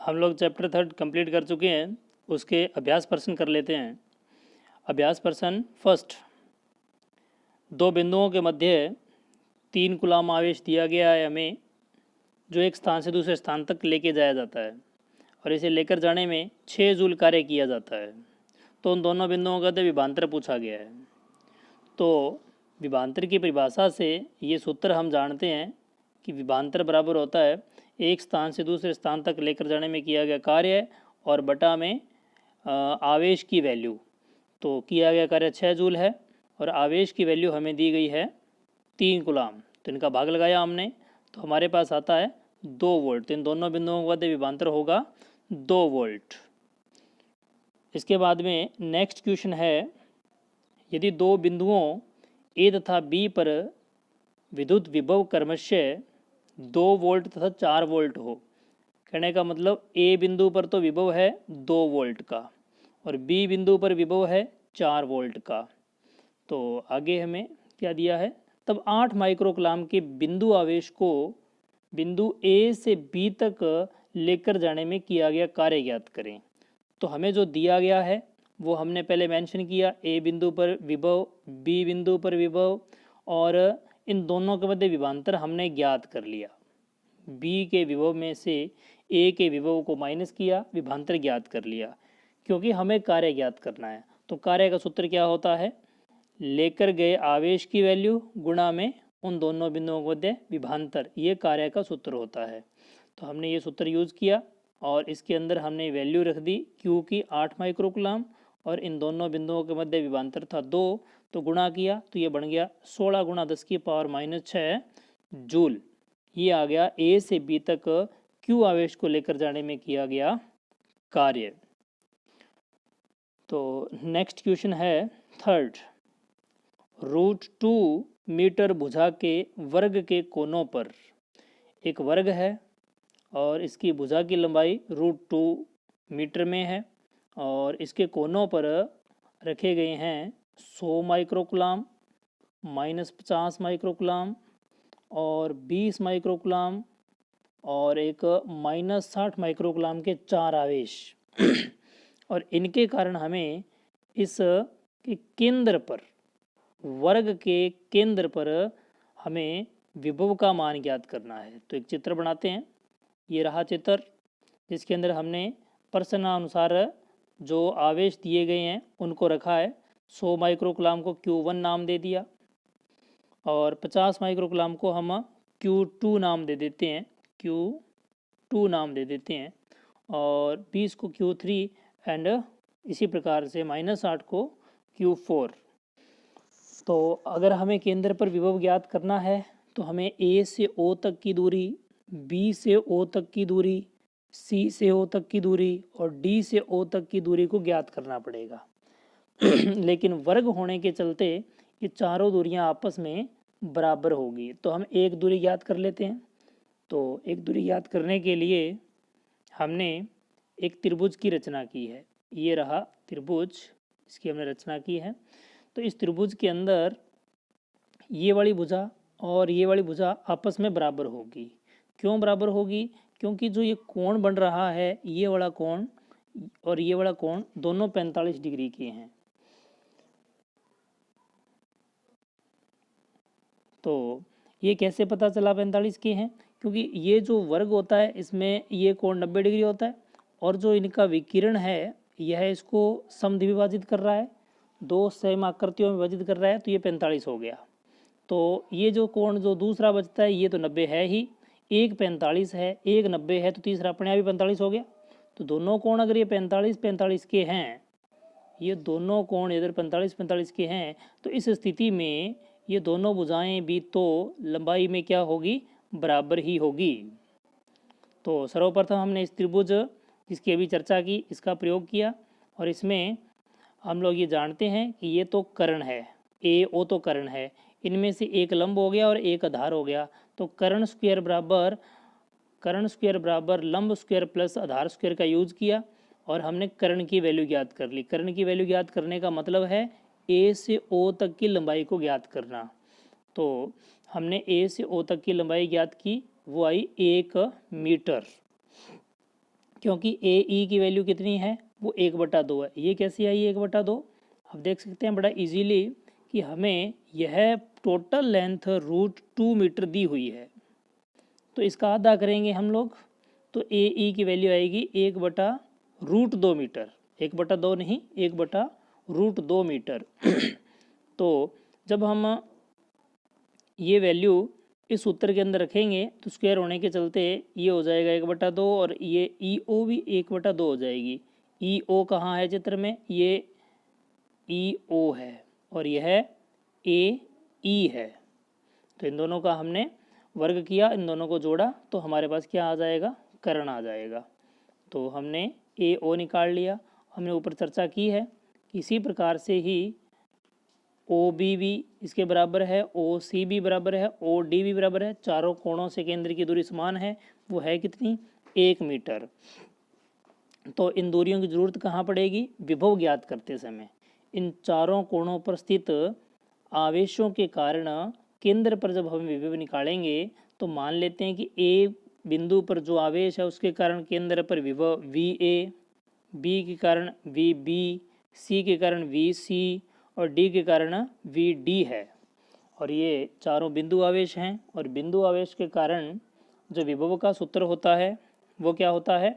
हम लोग chapter 3 complete कर चुके हैं। उसके अभ्यास प्रश्न कर लेते हैं। अभ्यास प्रश्न फर्स्ट, दो बिंदुओं के मध्य 3 कूलाम आवेश दिया गया है हमें, जो एक स्थान से दूसरे स्थान तक लेके जाया जाता है और इसे लेकर जाने में 6 जूल कार्य किया जाता है। तो उन दोनों बिंदुओं का विभवांतर पूछा गया है। तो विभवांतर की परिभाषा से ये सूत्र हम जानते हैं कि विभवांतर बराबर होता है एक स्थान से दूसरे स्थान तक लेकर जाने में किया गया कार्य और बटा में आवेश की वैल्यू। तो किया गया कार्य 6 जूल है और आवेश की वैल्यू हमें दी गई है 3 कूलाम। तो इनका भाग लगाया हमने, तो हमारे पास आता है 2 वोल्ट। तो इन दोनों बिंदुओं का विभवांतर होगा 2 वोल्ट। इसके बाद में नेक्स्ट क्वेश्चन है, यदि दो बिंदुओं ए तथा बी पर विद्युत विभव क्रमशः 2 वोल्ट तथा 4 वोल्ट हो। कहने का मतलब ए बिंदु पर तो विभव है 2 वोल्ट का और बी बिंदु पर विभव है 4 वोल्ट का। तो आगे हमें क्या दिया है, तब 8 माइक्रोकूलाम के बिंदु आवेश को बिंदु ए से बी तक लेकर जाने में किया गया कार्य ज्ञात करें। तो हमें जो दिया गया है वो हमने पहले मेंशन किया, ए बिंदु पर विभव, बी बिंदु पर विभव और इन दोनों के मध्य विभवांतर हमने ज्ञात कर लिया। बी के विभव में से ए के विभव को माइनस किया, विभवांतर ज्ञात कर लिया, क्योंकि हमें कार्य ज्ञात करना है। तो कार्य का सूत्र क्या होता है, लेकर गए आवेश की वैल्यू गुणा में उन दोनों बिंदुओं के मध्य विभवांतर, ये कार्य का सूत्र होता है। तो हमने ये सूत्र यूज़ किया और इसके अंदर हमने वैल्यू रख दी क्यू की 8 माइक्रोकूलाम और इन दोनों बिंदुओं के मध्य विभवांतर था 2, तो गुणा किया तो ये बन गया 16 गुणा 10 की पावर -6 जूल। ये आ गया ए से बी तक क्यू आवेश को लेकर जाने में किया गया कार्य। तो नेक्स्ट क्वेश्चन है थर्ड, √2 मीटर भुजा के वर्ग के कोनों पर एक वर्ग है और इसकी भुजा की लंबाई √2 मीटर में है और इसके कोनों पर रखे गए हैं 100 माइक्रोकूलाम, -50 माइक्रोकूलाम और 20 माइक्रोकूलाम और एक -60 माइक्रोकूलाम के 4 आवेश और इनके कारण हमें इस के केंद्र पर, वर्ग के केंद्र पर हमें विभव का मान ज्ञात करना है। तो एक चित्र बनाते हैं। ये रहा चित्र, जिसके अंदर हमने प्रश्नानुसार जो आवेश दिए गए हैं उनको रखा है। 100 माइक्रोकूलाम को Q1 नाम दे दिया और 50 माइक्रोकूलाम को हम Q2 नाम दे देते हैं, Q2 नाम दे देते हैं और 20 को Q3 एंड इसी प्रकार से -8 को Q4। तो अगर हमें केंद्र पर विभव ज्ञात करना है तो हमें A से O तक की दूरी, B से O तक की दूरी, C से O तक की दूरी और D से O तक की दूरी को ज्ञात करना पड़ेगा। लेकिन वर्ग होने के चलते ये चारों दूरियां आपस में बराबर होगी, तो हम एक दूरी ज्ञात कर लेते हैं। तो एक दूरी ज्ञात करने के लिए हमने एक त्रिभुज की रचना की है। ये रहा त्रिभुज, इसकी हमने रचना की है। तो इस त्रिभुज के अंदर ये वाली भुजा और ये वाली भुजा आपस में बराबर होगी। क्यों बराबर होगी, क्योंकि जो ये कोण बन रहा है, ये वाला कोण और ये वाला कोण दोनों 45 डिग्री के हैं। तो ये कैसे पता चला 45 के हैं, क्योंकि ये जो वर्ग होता है इसमें ये कोण 90 डिग्री होता है और जो इनका विकिरण है यह इसको समद्विभाजित कर रहा है, दो सम आकृतियों में विभाजित कर रहा है, तो ये 45 हो गया। तो ये जो कोण जो दूसरा बचता है ये तो 90 है ही, एक 45 है, एक 90 है, तो तीसरा अपने आप ही 45 हो गया। तो दोनों कोण अगर ये 45-45 के हैं, ये दोनों कोण इधर 45-45 के हैं, तो इस स्थिति में ये दोनों भुजाएं भी तो लंबाई में क्या होगी, बराबर ही होगी। तो सर्वप्रथम हमने इस त्रिभुज जिसकी अभी चर्चा की इसका प्रयोग किया और इसमें हम लोग ये जानते हैं कि ये तो कर्ण है, ए ओ तो कर्ण है, इनमें से एक लंब हो गया और एक आधार हो गया। तो कर्ण स्क्वायर बराबर लंब स्क्वायर प्लस आधार स्क्वायर का यूज किया और हमने कर्ण की वैल्यू ज्ञात कर ली। कर्ण की वैल्यू ज्ञात करने का मतलब है ए से ओ तक की लंबाई को ज्ञात करना। तो हमने ए से ओ तक की लंबाई ज्ञात की, वो आई 1 मीटर। क्योंकि ए ई की वैल्यू कितनी है, वो 1/2 है। ये कैसे आई 1/2? आप देख सकते हैं बड़ा इजीली कि हमें यह टोटल लेंथ √2 मीटर दी हुई है, तो इसका आधा करेंगे हम लोग, तो ए ई की वैल्यू आएगी 1/√2 मीटर। 1/2 नहीं, 1/√2 मीटर। तो जब हम ये वैल्यू इस सूत्र के अंदर रखेंगे तो स्क्वायर होने के चलते ये हो जाएगा 1/2 और ये ई ओ भी 1/2 हो जाएगी। ई ओ कहाँ है चित्र में, ये ई ओ है और यह ए ई है। तो इन दोनों का हमने वर्ग किया, इन दोनों को जोड़ा तो हमारे पास क्या आ जाएगा, कर्ण आ जाएगा। तो हमने ए ओ निकाल लिया। हमने ऊपर चर्चा की है, इसी प्रकार से ही ओ बी भी इसके बराबर है, ओ सी भी बराबर है, ओ डी भी बराबर है। चारों कोणों से केंद्र की दूरी समान है, वो है कितनी, 1 मीटर। तो इन दूरियों की जरूरत कहाँ पड़ेगी, विभव ज्ञात करते समय। इन चारों कोणों पर स्थित आवेशों के कारण केंद्र पर जब हम विभव निकालेंगे तो मान लेते हैं कि ए बिंदु पर जो आवेश है उसके कारण केंद्र पर विभव वी ए, बी के कारण वी बी, सी के कारण वी सी और डी के कारण वी डी है। और ये चारों बिंदु आवेश हैं और बिंदु आवेश के कारण जो विभव का सूत्र होता है वो क्या होता है,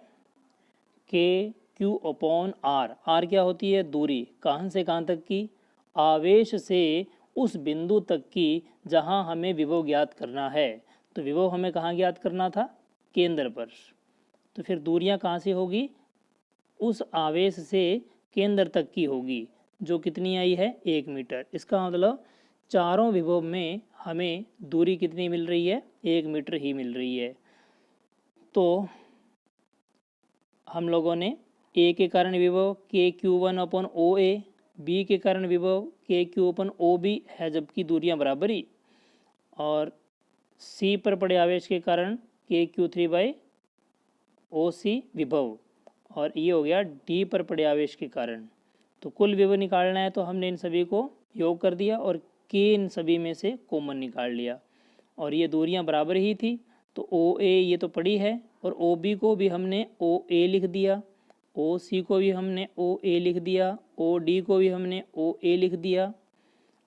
के क्यू अपॉन आर। आर क्या होती है, दूरी, कहाँ से कहाँ तक की, आवेश से उस बिंदु तक की जहाँ हमें विभव ज्ञात करना है। तो विभव हमें कहाँ ज्ञात करना था, केंद्र पर। तो फिर दूरियां कहाँ से होगी, उस आवेश से केंद्र तक की होगी, जो कितनी आई है, 1 मीटर। इसका मतलब चारों विभव में हमें दूरी कितनी मिल रही है, 1 मीटर ही मिल रही है। तो हम लोगों ने ए के कारण विभव के क्यू वन अपॉन ओ ए, बी के कारण विभव के क्यू अपन ओ बी है, जबकि दूरियां बराबर ही, और सी पर पड़े आवेश के कारण के क्यू 3/ओ सी विभव, और ये हो गया डी पर पड़े आवेश के कारण। तो कुल विभव निकालना है तो हमने इन सभी को योग कर दिया और के इन सभी में से कॉमन निकाल लिया, और ये दूरियां बराबर ही थी। तो ओ ए ये तो पड़ी है और ओ बी को भी हमने ओ ए लिख दिया, ओ सी को भी हमने ओ ए लिख दिया, ओ डी को भी हमने ओ ए लिख दिया,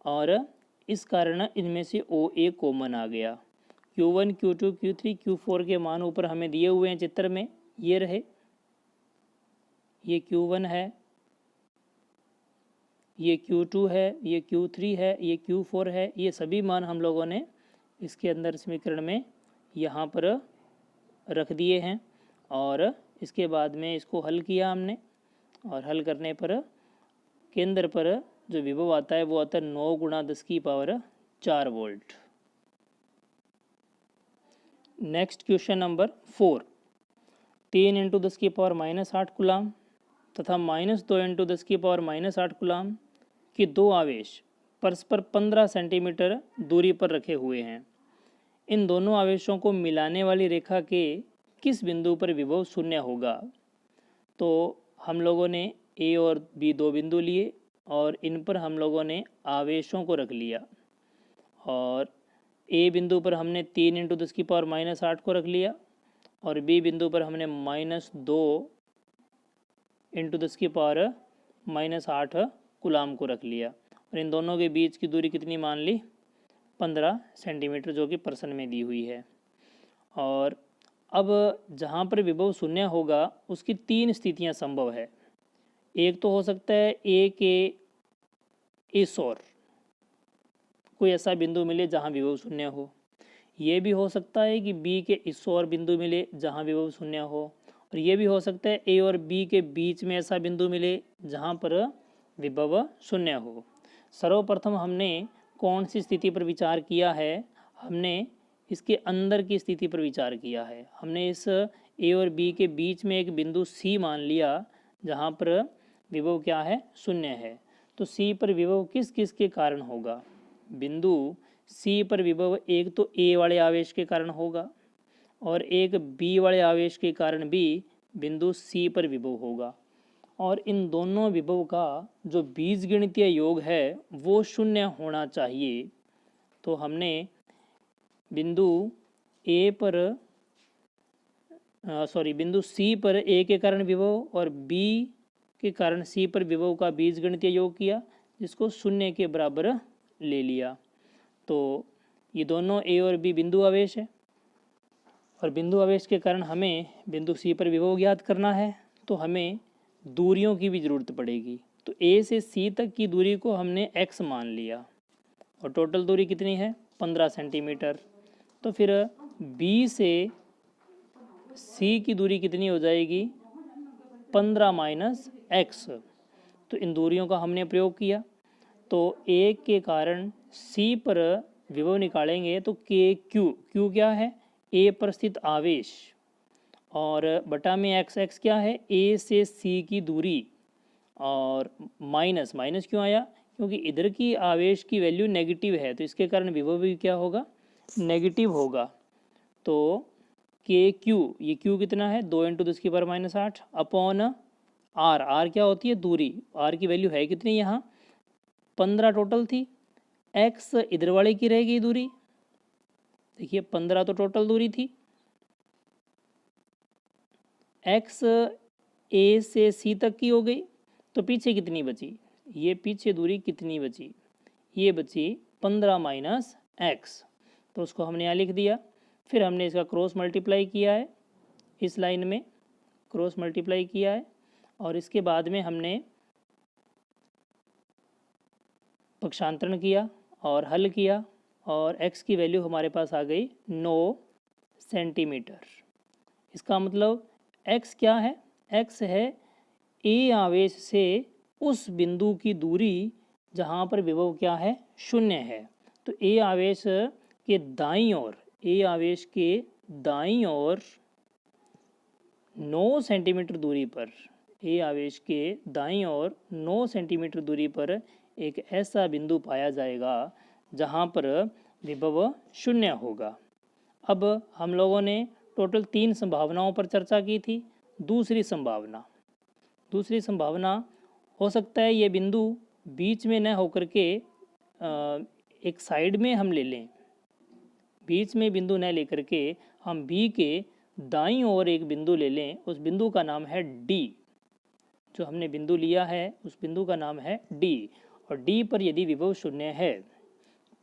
और इस कारण इनमें से ओ ए कॉमन आ गया। Q1, Q2, Q3, Q4 के मान ऊपर हमें दिए हुए हैं चित्र में, ये रहे, ये Q1 है, ये Q2 है, ये Q3 है, ये Q4 है। ये सभी मान हम लोगों ने इसके अंदर समीकरण में यहाँ पर रख दिए हैं, और इसके बाद में इसको हल किया हमने, और हल करने पर केंद्र पर जो विभव आता है वो आता है 9 × 10⁴ volt. Next question number 4, 3 × 10⁻⁸ coulomb तथा -2 × 10⁻⁸ कूलाम के दो आवेश परस्पर 15 सेंटीमीटर दूरी पर रखे हुए हैं। इन दोनों आवेशों को मिलाने वाली रेखा के किस बिंदु पर विभव शून्य होगा। तो हम लोगों ने ए और बी दो बिंदु लिए और इन पर हम लोगों ने आवेशों को रख लिया, और ए बिंदु पर हमने 3 × 10⁻⁸ को रख लिया और बी बिंदु पर हमने -2 × 10⁻⁸ कूलाम को रख लिया, और इन दोनों के बीच की दूरी कितनी मान ली, 15 सेंटीमीटर, जो कि पर्सन में दी हुई है। और अब जहाँ पर विभव शून्य होगा उसकी 3 स्थितियाँ संभव है। एक तो हो सकता है ए के इस ओर कोई ऐसा बिंदु मिले जहाँ विभव शून्य हो, ये भी हो सकता है कि बी के इस ओर बिंदु मिले जहाँ विभव शून्य हो, और ये भी हो सकता है ए और बी के बीच में ऐसा बिंदु मिले जहाँ पर विभव शून्य हो। सर्वप्रथम हमने कौन सी स्थिति पर विचार किया है, हमने इसके अंदर की स्थिति पर विचार किया है। हमने इस ए और बी के बीच में एक बिंदु सी मान लिया जहाँ पर विभव क्या है, शून्य है। तो सी पर विभव किस किस के कारण होगा, बिंदु सी पर विभव एक तो ए वाले आवेश के कारण होगा और एक बी वाले आवेश के कारण भी बिंदु सी पर विभव होगा, और इन दोनों विभव का जो बीजगणितीय योग है वो शून्य होना चाहिए। तो हमने बिंदु ए पर बिंदु सी पर ए के कारण विभव और बी के कारण सी पर विभव का बीजगणितीय योग किया, जिसको शून्य के बराबर ले लिया। तो ये दोनों ए और बी बिंदु आवेश है, और बिंदु आवेश के कारण हमें बिंदु सी पर विभव ज्ञात करना है, तो हमें दूरियों की भी ज़रूरत पड़ेगी। तो ए से सी तक की दूरी को हमने x मान लिया, और टोटल दूरी कितनी है 15 सेंटीमीटर। तो फिर बी से सी की दूरी कितनी हो जाएगी 15 माइनस एक्स। तो इन दूरियों का हमने प्रयोग किया, तो ए के कारण सी पर विभव निकालेंगे तो के क्यू क्या है ए पर स्थित आवेश, और बटा में एक्स क्या है ए से सी की दूरी, और माइनस क्यों आया क्योंकि इधर की आवेश की वैल्यू नेगेटिव है, तो इसके कारण विभव भी क्या होगा नेगेटिव होगा। तो के क्यू, ये क्यू कितना है 2 × 10⁻⁸ अपॉन आर क्या होती है दूरी, आर की वैल्यू है कितनी यहाँ 15 टोटल थी, एक्स इधर वाले की रहेगी दूरी, देखिए 15 तो टोटल दूरी थी, एक्स ए से सी तक की हो गई, तो पीछे कितनी बची, ये पीछे दूरी कितनी बची, ये बची 15 माइनस एक्स, तो उसको हमने यहाँ लिख दिया। फिर हमने इसका क्रॉस मल्टीप्लाई किया है, इस लाइन में क्रॉस मल्टीप्लाई किया है, और इसके बाद में हमने पक्षांतरण किया और हल किया, और x की वैल्यू हमारे पास आ गई 9 सेंटीमीटर। इसका मतलब x क्या है, x है ए आवेश से उस बिंदु की दूरी जहाँ पर विभव क्या है शून्य है। तो ए आवेश के दाईं ओर, ए आवेश के दाईं ओर 9 सेंटीमीटर दूरी पर, ए आवेश के दाईं ओर 9 सेंटीमीटर दूरी पर एक ऐसा बिंदु पाया जाएगा जहाँ पर विभव शून्य होगा। अब हम लोगों ने टोटल 3 संभावनाओं पर चर्चा की थी। दूसरी संभावना हो सकता है ये बिंदु बीच में न होकर के एक साइड में हम ले लें, बीच में बिंदु न लेकर के हम बी के दाईं ओर एक बिंदु ले लें, उस बिंदु का नाम है डी। जो हमने बिंदु लिया है उस बिंदु का नाम है डी, और डी पर यदि विभव शून्य है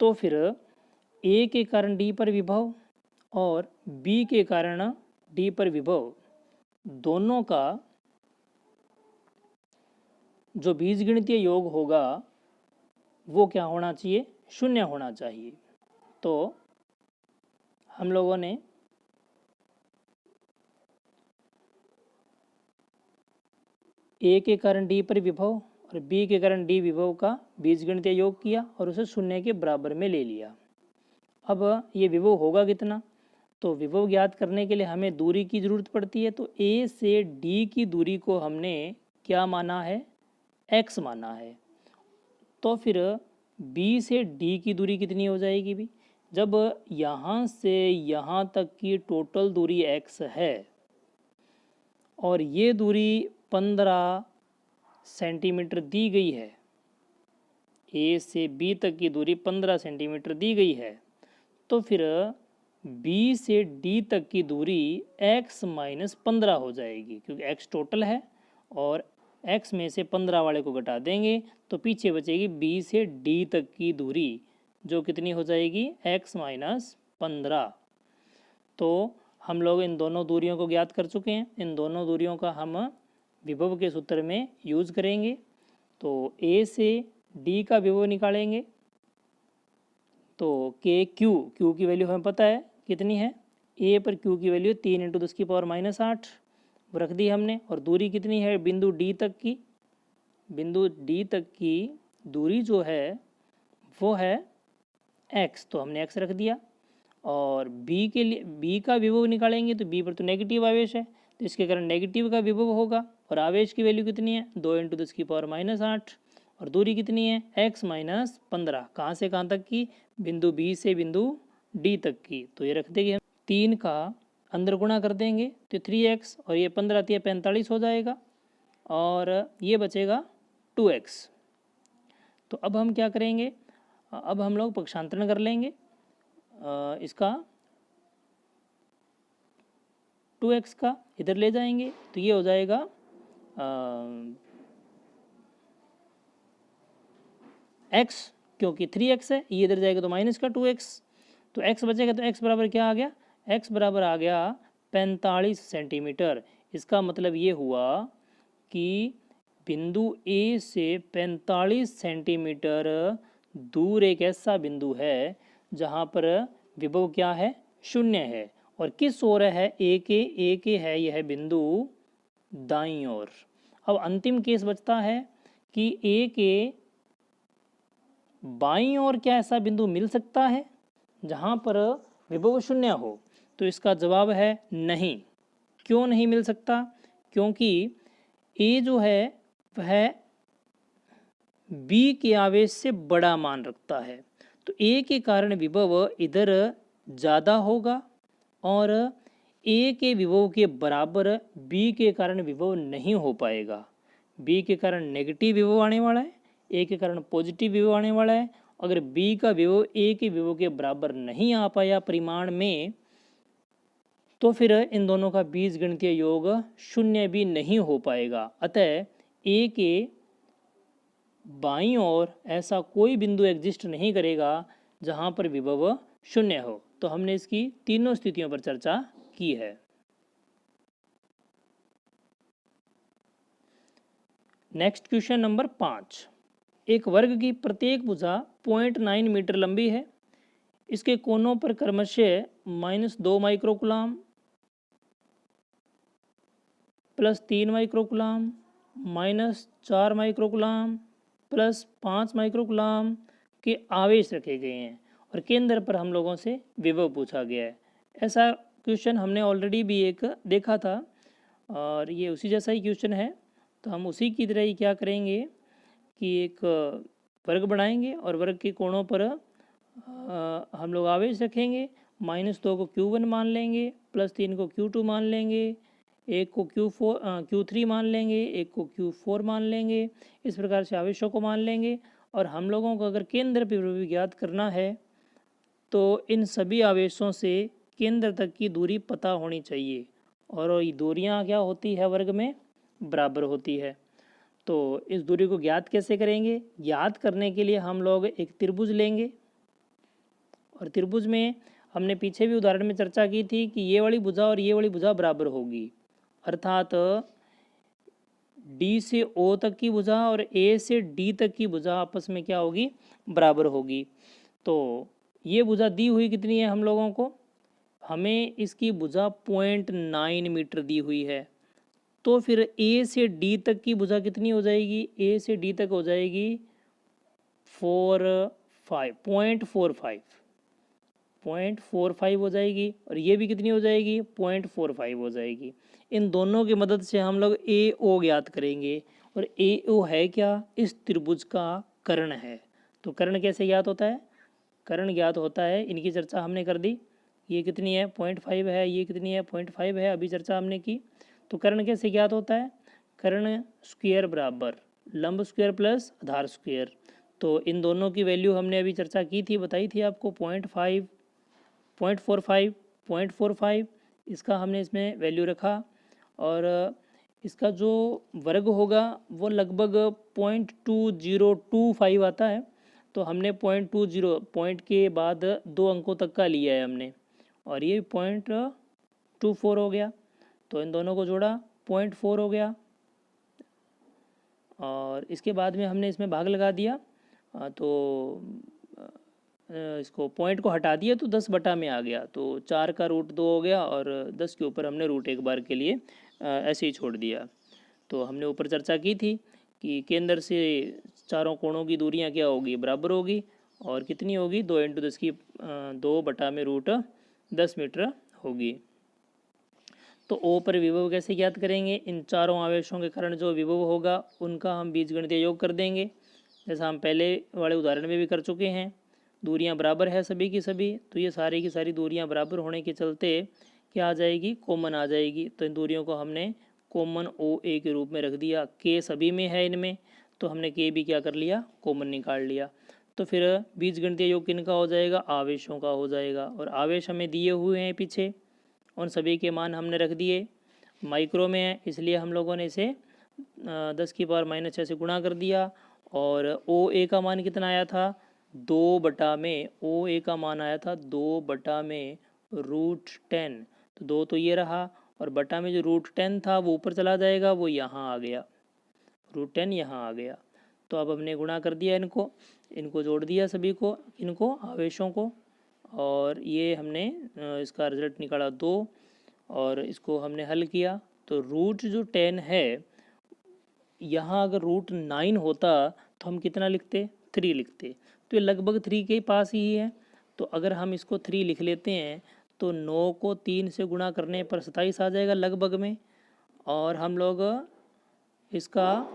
तो फिर ए के कारण डी पर विभव और बी के कारण डी पर विभव दोनों का जो बीजगणितीय योग होगा वो क्या होना चाहिए शून्य होना चाहिए। तो हम लोगों ने ए के कारण डी पर विभव और बी के कारण डी विभव का बीजगणितीय योग किया और उसे शून्य के बराबर में ले लिया। अब ये विभव होगा कितना, तो विभव ज्ञात करने के लिए हमें दूरी की ज़रूरत पड़ती है। तो ए से डी की दूरी को हमने क्या माना है x माना है। तो फिर बी से डी की दूरी कितनी हो जाएगी भी, जब यहाँ से यहाँ तक की टोटल दूरी x है और ये दूरी 15 सेंटीमीटर दी गई है, ए से बी तक की दूरी 15 सेंटीमीटर दी गई है, तो फिर बी से डी तक की दूरी x - 15 हो जाएगी, क्योंकि x टोटल है और x में से 15 वाले को घटा देंगे तो पीछे बचेगी बी से डी तक की दूरी, जो कितनी हो जाएगी x - 15। तो हम लोग इन दोनों दूरियों को ज्ञात कर चुके हैं, इन दोनों दूरियों का हम विभव के सूत्र में यूज करेंगे। तो ए से डी का विभव निकालेंगे, तो के क्यू की वैल्यू हमें पता है कितनी है, ए पर क्यू की वैल्यू 3 × 10⁻⁸ रख दी हमने, और दूरी कितनी है बिंदु डी तक की, बिंदु डी तक की दूरी जो है वो है x, तो हमने x रख दिया। और b के लिए b का विभव निकालेंगे तो b पर तो नेगेटिव आवेश है, तो इसके कारण नेगेटिव का विभव होगा, और आवेश की वैल्यू कितनी है 2 × 10⁻⁸, और दूरी कितनी है x - 15, कहाँ से कहाँ तक की बिंदु b से बिंदु d तक की। तो ये रख देंगे हम 3 का अंदर गुणा कर देंगे तो 3x, और ये 15 3 45 हो जाएगा, और ये बचेगा 2x। तो अब हम क्या करेंगे, अब हम लोग पक्षांतरण कर लेंगे इसका 2x का इधर ले जाएंगे तो ये हो जाएगा x, क्योंकि 3x है, ये इधर जाएगा तो माइनस का 2x, तो x बचेगा तो x बराबर क्या आ गया, x बराबर आ गया 45 सेंटीमीटर। इसका मतलब ये हुआ कि बिंदु A से 45 सेंटीमीटर दूर एक ऐसा बिंदु है जहाँ पर विभव क्या है, शून्य है, और किस ओर है, A के है यह बिंदु दाईं ओर। अब अंतिम केस बचता है कि A के बाईं ओर क्या ऐसा बिंदु मिल सकता है जहाँ पर विभव शून्य हो, तो इसका जवाब है नहीं। क्यों नहीं मिल सकता, क्योंकि A जो है वह B के आवेश से बड़ा मान रखता है, तो A के कारण विभव इधर ज़्यादा होगा और A के विभव के बराबर B के कारण विभव नहीं हो पाएगा। B के कारण नेगेटिव विभव आने वाला है, A के कारण पॉजिटिव विभव आने वाला है। अगर B का विभव A के विभव के बराबर नहीं आ पाया परिमाण में, तो फिर इन दोनों का बीजगणितीय योग शून्य भी नहीं हो पाएगा। अतः A के बाईं ओर ऐसा कोई बिंदु एग्जिस्ट नहीं करेगा जहां पर विभव शून्य हो। तो हमने इसकी तीनों स्थितियों पर चर्चा की है। Next question number 5। एक वर्ग की प्रत्येक भुजा 0.9 मीटर लंबी है। इसके कोनों पर क्रमशः -2 माइक्रोकुलाम, +3 माइक्रोकुलाम, -4 माइक्रोकुलाम, +5 माइक्रोकुलाम के आवेश रखे गए हैं और केंद्र पर हम लोगों से विभव पूछा गया है। ऐसा क्वेश्चन हमने ऑलरेडी भी एक देखा था और ये उसी जैसा ही क्वेश्चन है। तो हम उसी की तरह ही क्या करेंगे कि एक वर्ग बनाएंगे और वर्ग के कोणों पर हम लोग आवेश रखेंगे। -2 को Q1 मान लेंगे, +3 को Q2 मान लेंगे, एक को Q3 मान लेंगे, एक को Q4 मान लेंगे। इस प्रकार से आवेशों को मान लेंगे और हम लोगों को अगर केंद्र पर विभव ज्ञात करना है तो इन सभी आवेशों से केंद्र तक की दूरी पता होनी चाहिए और ये दूरियां क्या होती है, वर्ग में बराबर होती है। तो इस दूरी को ज्ञात कैसे करेंगे, ज्ञात करने के लिए हम लोग एक त्रिभुज लेंगे और त्रिभुज में हमने पीछे भी उदाहरण में चर्चा की थी कि ये वाली भुजा और ये वाली भुजा बराबर होगी, अर्थात D से O तक की भुजा और A से D तक की भुजा आपस में क्या होगी, बराबर होगी। तो ये भुजा दी हुई कितनी है हम लोगों को, हमें इसकी भुजा 0.9 मीटर दी हुई है। तो फिर A से D तक की भुजा कितनी हो जाएगी, A से D तक हो जाएगी 0.45 हो जाएगी और ये भी कितनी हो जाएगी, 0.45 हो जाएगी। इन दोनों की मदद से हम लोग AO ज्ञात करेंगे और AO है क्या, इस त्रिभुज का कर्ण है। तो कर्ण कैसे ज्ञात होता है, कर्ण ज्ञात होता है, इनकी चर्चा हमने कर दी। ये कितनी है, 0.5 है, ये कितनी है, 0.5 है, अभी चर्चा हमने की। तो कर्ण कैसे ज्ञात होता है, कर्ण स्क्वायर बराबर लंब स्क्वायर प्लस आधार स्क्वायर। तो इन दोनों की वैल्यू हमने अभी चर्चा की थी, बताई थी आपको, 0.5, 0.45, 0.45 इसका हमने इसमें वैल्यू रखा और इसका जो वर्ग होगा वो लगभग 0.2025 आता है। तो हमने 0.20 पॉइंट के बाद 2 अंकों तक का लिया है हमने और ये 0.24 हो गया। तो इन दोनों को जोड़ा 0.4 हो गया और इसके बाद में हमने इसमें भाग लगा दिया। तो इसको पॉइंट को हटा दिया तो 10 बटा में आ गया, तो 4 का रूट 2 हो गया और 10 के ऊपर हमने रूट एक बार के लिए ऐसे ही छोड़ दिया। तो हमने ऊपर चर्चा की थी कि केंद्र से चारों कोणों की दूरियां क्या होगी, बराबर होगी और कितनी होगी, 2 × 10 की 2 बटा में रूट 10 मीटर होगी। तो O पर विभव कैसे ज्ञात करेंगे, इन चारों आवेशों के कारण जो विभव होगा उनका हम बीजगणितीय योग कर देंगे, जैसा हम पहले वाले उदाहरण में भी कर चुके हैं। दूरियां बराबर है सभी की सभी, तो ये सारी की सारी दूरियां बराबर होने के चलते क्या आ जाएगी, कॉमन आ जाएगी। तो इन दूरियों को हमने कॉमन OA के रूप में रख दिया। K सभी में है इनमें, तो हमने K भी क्या कर लिया, कॉमन निकाल लिया। तो फिर बीजगणितीय योग किनका हो जाएगा, आवेशों का हो जाएगा और आवेश हमें दिए हुए हैं पीछे उन सभी के मान हमने रख दिए। माइक्रो में है इसलिए हम लोगों ने इसे 10⁻⁻6 से गुणा कर दिया। और ओ ए का मान कितना आया था, 2/में। ओ ए का मान आया था 2/√10। तो 2 तो ये रहा, और बटा में जो √10 था वो ऊपर चला जाएगा, वो यहाँ आ गया, √10 यहाँ आ गया। तो अब हमने गुणा कर दिया इनको जोड़ दिया सभी को, इनको आवेशों को, और ये हमने इसका रिजल्ट निकाला 2, और इसको हमने हल किया। तो रूट जो 10 है, यहाँ अगर √9 होता तो हम कितना लिखते, 3 लिखते। तो ये लगभग 3 के पास ही है। तो अगर हम इसको 3 लिख लेते हैं तो 9 को 3 से गुणा करने पर 27 आ जाएगा लगभग में। और हम लोग इसका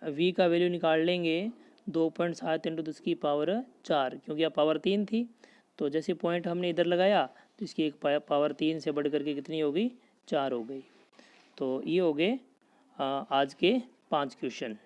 v का वैल्यू निकाल लेंगे 2.7 × 10⁻⁴, क्योंकि अब पावर 3 थी। तो जैसे पॉइंट हमने इधर लगाया तो इसकी एक पावर 3 से बढ़ करके कितनी हो गई, 4 हो गई। तो ये हो गए आज के 5 क्वेश्चन।